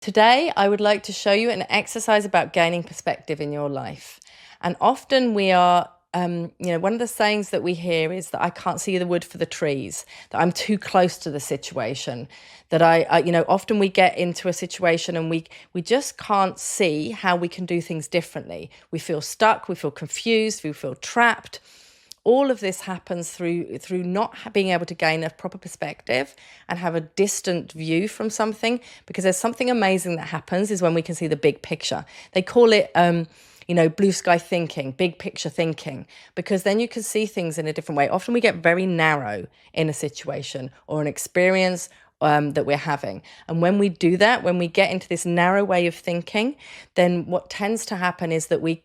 Today, I would like to show you an exercise about gaining perspective in your life. And often we are, one of the sayings that we hear is that I can't see the wood for the trees, that I'm too close to the situation, that often we get into a situation and we just can't see how we can do things differently. We feel stuck, we feel confused, we feel trapped. All of this happens through not being able to gain a proper perspective and have a distant view from something, because there's something amazing that happens is when we can see the big picture. They call it blue sky thinking, big picture thinking, because then you can see things in a different way. Often we get very narrow in a situation or an experience that we're having. And when we do that, when we get into this narrow way of thinking, then what tends to happen is that we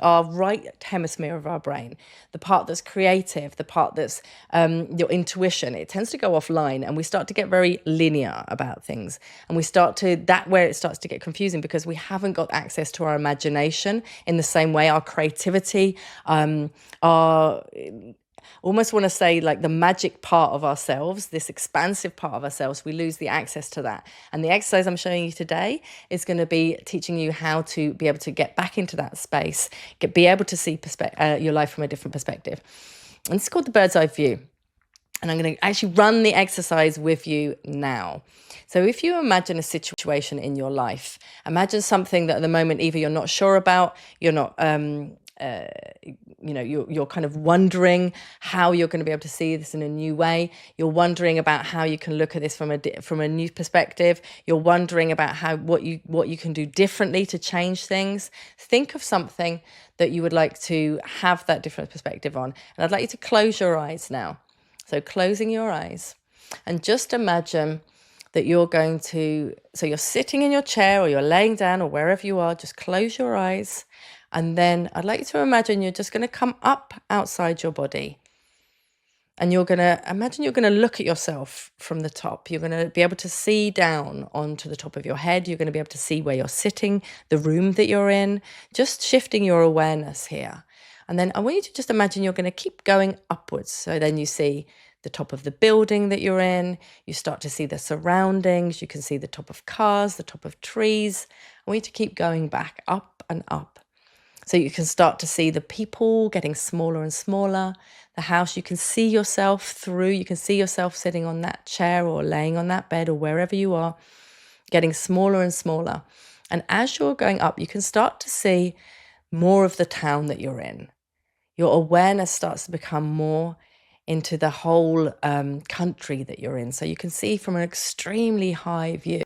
our right hemisphere of our brain, the part that's creative, the part that's your intuition, it tends to go offline, and we start to get very linear about things. And where it starts to get confusing, because we haven't got access to our imagination in the same way, our creativity, our almost want to say like the magic part of ourselves, this expansive part of ourselves, we lose the access to that. And the exercise I'm showing you today is going to be teaching you how to be able to get back into that space, be able to see your life from a different perspective. And it's called the bird's eye view. And I'm going to actually run the exercise with you now. So if you imagine a situation in your life, imagine something that at the moment either you're not sure about, you're not you're kind of wondering how you're going to be able to see this in a new way. You're wondering about how you can look at this from a new perspective. You're wondering about what you can do differently to change things. Think of something that you would like to have that different perspective on. And I'd like you to close your eyes now. So closing your eyes, and just imagine that you're sitting in your chair, or you're laying down, or wherever you are. Just close your eyes. And then I'd like you to imagine you're just going to come up outside your body. And you're going to look at yourself from the top. You're going to be able to see down onto the top of your head. You're going to be able to see where you're sitting, the room that you're in, just shifting your awareness here. And then I want you to just imagine you're going to keep going upwards. So then you see the top of the building that you're in. You start to see the surroundings. You can see the top of cars, the top of trees. I want you to keep going back up and up. So you can start to see the people getting smaller and smaller. The house, you can see yourself through. You can see yourself sitting on that chair or laying on that bed or wherever you are, getting smaller and smaller. And as you're going up, you can start to see more of the town that you're in. Your awareness starts to become more into the whole country that you're in. So you can see from an extremely high view